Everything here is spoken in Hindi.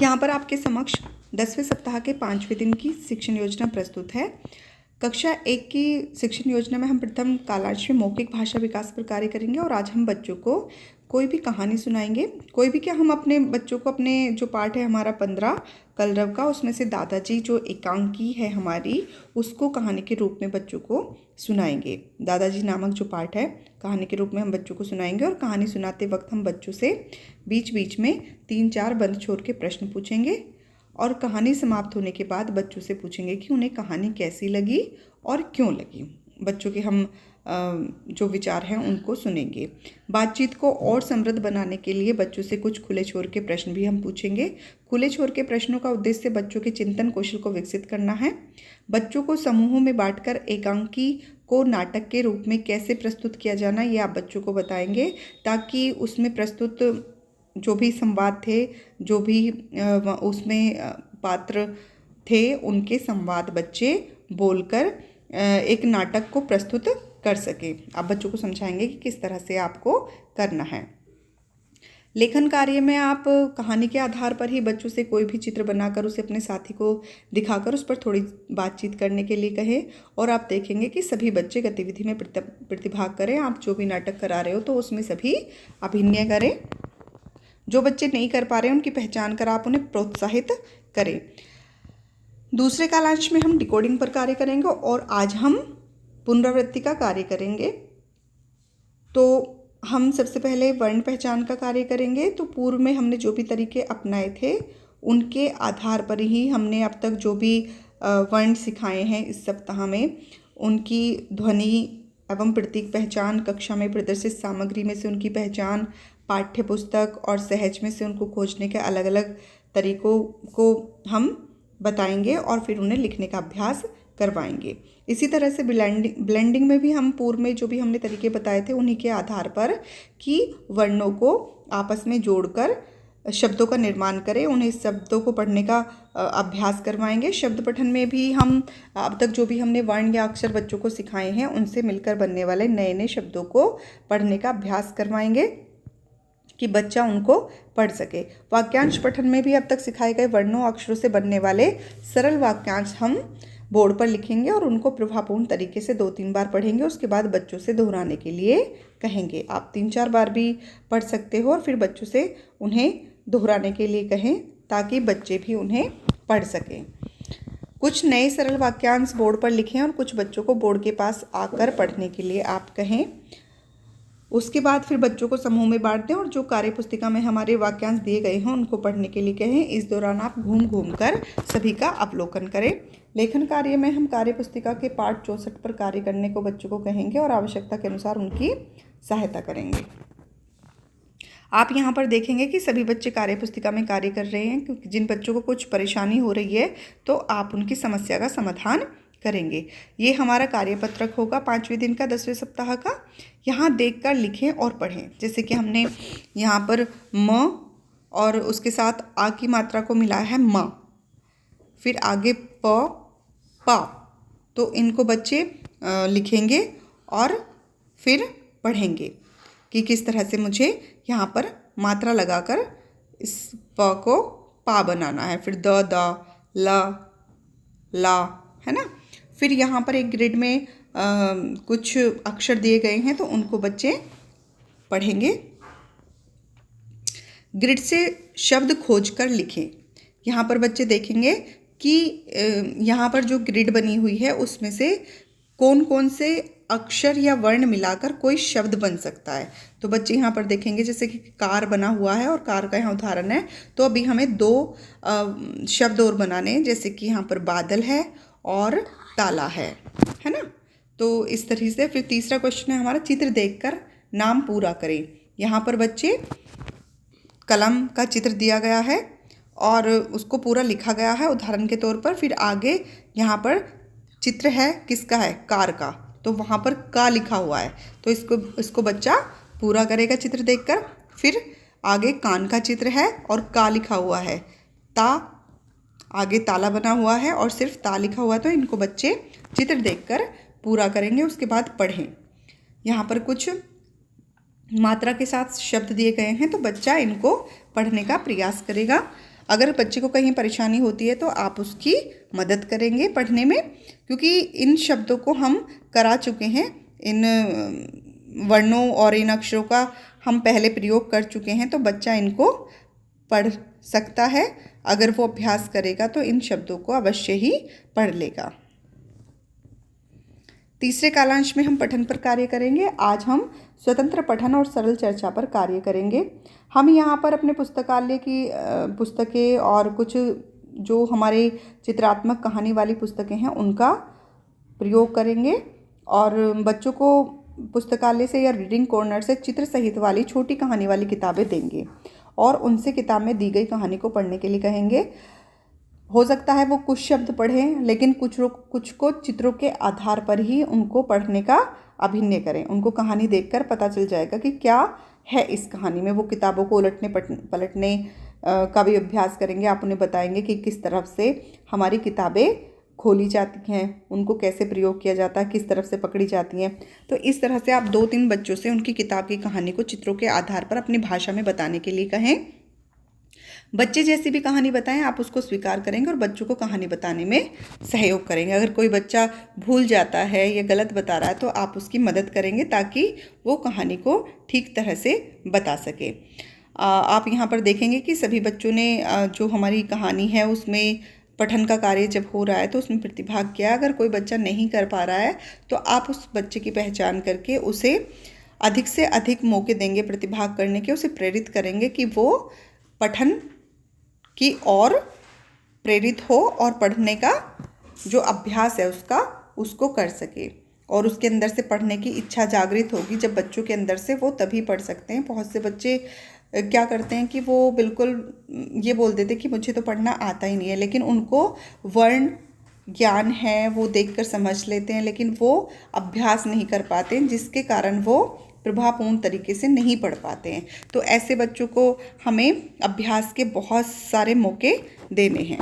यहाँ पर आपके समक्ष 10वें सप्ताह के 5वें दिन की शिक्षण योजना प्रस्तुत है। कक्षा 1 की शिक्षण योजना में हम प्रथम कालांश में मौखिक भाषा विकास पर कार्य करेंगे और आज हम बच्चों को कोई भी कहानी सुनाएंगे। कोई भी क्या, हम अपने बच्चों को अपने जो पाठ है हमारा 15 कलरव का, उसमें से दादाजी जो एकांकी है हमारी, उसको कहानी के रूप में बच्चों को सुनाएंगे। दादाजी नामक जो पाठ है कहानी के रूप में हम बच्चों को सुनाएंगे और कहानी सुनाते वक्त हम बच्चों से बीच बीच में 3-4 बंद छोड़ के प्रश्न पूछेंगे और कहानी समाप्त होने के बाद बच्चों से पूछेंगे कि उन्हें कहानी कैसी लगी और क्यों लगी। बच्चों के हम जो विचार हैं उनको सुनेंगे। बातचीत को और समृद्ध बनाने के लिए बच्चों से कुछ खुले छोर के प्रश्न भी हम पूछेंगे। खुले छोर के प्रश्नों का उद्देश्य बच्चों के चिंतन कौशल को विकसित करना है। बच्चों को समूहों में बांटकर एकांकी को नाटक के रूप में कैसे प्रस्तुत किया जाना, ये आप बच्चों को बताएंगे, ताकि उसमें प्रस्तुत जो भी संवाद थे, जो भी उसमें पात्र थे, उनके संवाद बच्चे बोलकर एक नाटक को प्रस्तुत कर सके। आप बच्चों को समझाएंगे कि किस तरह से आपको करना है। लेखन कार्य में आप कहानी के आधार पर ही बच्चों से कोई भी चित्र बनाकर उसे अपने साथी को दिखाकर उस पर थोड़ी बातचीत करने के लिए कहें और आप देखेंगे कि सभी बच्चे गतिविधि में प्रतिभाग करें। आप जो भी नाटक करा रहे हो तो उसमें सभी अभिनय करें। जो बच्चे नहीं कर पा रहे हैं उनकी पहचान कर आप उन्हें प्रोत्साहित करें। दूसरे कालांश में हम डिकोडिंग पर कार्य करेंगे और आज हम पुनरावृत्ति का कार्य करेंगे। तो हम सबसे पहले वर्ण पहचान का कार्य करेंगे। तो पूर्व में हमने जो भी तरीके अपनाए थे उनके आधार पर ही हमने अब तक जो भी वर्ण सिखाए हैं इस सप्ताह में, उनकी ध्वनि एवं प्रतीक पहचान, कक्षा में प्रदर्शित सामग्री में से उनकी पहचान, पाठ्य पुस्तक और सहज में से उनको खोजने के अलग अलग तरीकों को हम बताएंगे और फिर उन्हें लिखने का अभ्यास करवाएंगे। इसी तरह से ब्लेंडिंग में भी हम पूर्व में जो भी हमने तरीके बताए थे उन्हीं के आधार पर कि वर्णों को आपस में जोड़कर शब्दों का निर्माण करें, उन्हें शब्दों को पढ़ने का अभ्यास करवाएंगे। शब्द पठन में भी हम अब तक जो भी हमने वर्ण या अक्षर बच्चों को सिखाए हैं उनसे मिलकर बनने वाले नए नए शब्दों को पढ़ने का अभ्यास करवाएंगे कि बच्चा उनको पढ़ सके। वाक्यांश पठन में भी अब तक सिखाए गए वर्णों अक्षरों से बनने वाले सरल वाक्यांश हम बोर्ड पर लिखेंगे और उनको प्रभावपूर्ण तरीके से 2-3 बार पढ़ेंगे। उसके बाद बच्चों से दोहराने के लिए कहेंगे। आप 3-4 बार भी पढ़ सकते हो और फिर बच्चों से उन्हें दोहराने के लिए कहें ताकि बच्चे भी उन्हें पढ़ सकें। कुछ नए सरल वाक्यांश बोर्ड पर लिखें और कुछ बच्चों को बोर्ड के पास आकर पढ़ने के लिए आप कहें। उसके बाद फिर बच्चों को समूह में बांट दें और जो कार्य पुस्तिका में हमारे वाक्यांश दिए गए हैं उनको पढ़ने के लिए कहें। इस दौरान आप घूम घूम कर सभी का अवलोकन करें। लेखन कार्य में हम कार्य पुस्तिका के पाठ 64 पर कार्य करने को बच्चों को कहेंगे और आवश्यकता के अनुसार उनकी सहायता करेंगे। आप यहाँ पर देखेंगे कि सभी बच्चे कार्य पुस्तिका में कार्य कर रहे हैं, क्योंकि जिन बच्चों को कुछ परेशानी हो रही है तो आप उनकी समस्या का समाधान करेंगे। ये हमारा कार्यपत्रक होगा 5वें दिन का 10वें सप्ताह का। यहाँ देखकर लिखें और पढ़ें। जैसे कि हमने यहाँ पर म और उसके साथ आ की मात्रा को मिलाया है म, फिर आगे प, पा, तो इनको बच्चे लिखेंगे और फिर पढ़ेंगे कि किस तरह से मुझे यहाँ पर मात्रा लगाकर इस प को पा बनाना है। फिर द, ल, ला, है ना। फिर यहाँ पर एक ग्रिड में कुछ अक्षर दिए गए हैं तो उनको बच्चे पढ़ेंगे। ग्रिड से शब्द खोजकर लिखें। यहाँ पर बच्चे देखेंगे कि यहाँ पर जो ग्रिड बनी हुई है उसमें से कौन कौन से अक्षर या वर्ण मिलाकर कोई शब्द बन सकता है। तो बच्चे यहाँ पर देखेंगे जैसे कि कार बना हुआ है और कार का यहाँ उदाहरण है, तो अभी हमें 2 शब्द और बनाने हैं, जैसे कि यहाँ पर बादल है और ताला है ना। तो इस तरह से फिर तीसरा क्वेश्चन है हमारा, चित्र देखकर नाम पूरा करें। यहाँ पर बच्चे कलम का चित्र दिया गया है और उसको पूरा लिखा गया है उदाहरण के तौर पर। फिर आगे यहाँ पर चित्र है, किसका है, कार का, तो वहाँ पर का लिखा हुआ है, तो इसको बच्चा पूरा करेगा चित्र देखकर। फिर आगे कान का चित्र है और का लिखा हुआ है, ता, आगे ताला बना हुआ है और सिर्फ ता लिखा हुआ है, तो इनको बच्चे चित्र देखकर पूरा करेंगे। उसके बाद पढ़ें। यहाँ पर कुछ मात्रा के साथ शब्द दिए गए हैं तो बच्चा इनको पढ़ने का प्रयास करेगा। अगर बच्चे को कहीं परेशानी होती है तो आप उसकी मदद करेंगे पढ़ने में, क्योंकि इन शब्दों को हम करा चुके हैं, इन वर्णों और इन अक्षरों का हम पहले प्रयोग कर चुके हैं, तो बच्चा इनको पढ़ सकता है। अगर वो अभ्यास करेगा तो इन शब्दों को अवश्य ही पढ़ लेगा। तीसरे कालांश में हम पठन पर कार्य करेंगे। आज हम स्वतंत्र पठन और सरल चर्चा पर कार्य करेंगे। हम यहाँ पर अपने पुस्तकालय की पुस्तकें और कुछ जो हमारे चित्रात्मक कहानी वाली पुस्तकें हैं उनका प्रयोग करेंगे, और बच्चों को पुस्तकालय से या रीडिंग कॉर्नर से चित्र सहित वाली छोटी कहानी वाली किताबें देंगे और उनसे किताब में दी गई कहानी को पढ़ने के लिए कहेंगे। हो सकता है वो कुछ शब्द पढ़ें, लेकिन कुछ को चित्रों के आधार पर ही उनको पढ़ने का अभिनय करें। उनको कहानी देखकर पता चल जाएगा कि क्या है इस कहानी में। वो किताबों को उलटने पलटने का भी अभ्यास करेंगे। आप उन्हें बताएंगे कि किस तरफ से हमारी किताबें खोली जाती हैं, उनको कैसे प्रयोग किया जाता है, किस तरफ से पकड़ी जाती हैं। तो इस तरह से आप 2-3 बच्चों से उनकी किताब की कहानी को चित्रों के आधार पर अपनी भाषा में बताने के लिए कहें। बच्चे जैसी भी कहानी बताएं आप उसको स्वीकार करेंगे और बच्चों को कहानी बताने में सहयोग करेंगे। अगर कोई बच्चा भूल जाता है या गलत बता रहा है तो आप उसकी मदद करेंगे ताकि वो कहानी को ठीक तरह से बता सके। आप यहाँ पर देखेंगे कि सभी बच्चों ने जो हमारी कहानी है उसमें पठन का कार्य जब हो रहा है तो उसमें प्रतिभाग किया। अगर कोई बच्चा नहीं कर पा रहा है तो आप उस बच्चे की पहचान करके उसे अधिक से अधिक मौके देंगे प्रतिभाग करने के, उसे प्रेरित करेंगे कि वो पठन की ओर प्रेरित हो और पढ़ने का जो अभ्यास है उसको कर सके, और उसके अंदर से पढ़ने की इच्छा जागृत होगी। जब बच्चों के अंदर से, वो तभी पढ़ सकते हैं। बहुत से बच्चे क्या करते हैं कि वो बिल्कुल ये बोल देते कि मुझे तो पढ़ना आता ही नहीं है, लेकिन उनको वर्ण ज्ञान है, वो देखकर समझ लेते हैं, लेकिन वो अभ्यास नहीं कर पाते हैं, जिसके कारण वो प्रभावपूर्ण तरीके से नहीं पढ़ पाते हैं। तो ऐसे बच्चों को हमें अभ्यास के बहुत सारे मौके देने हैं।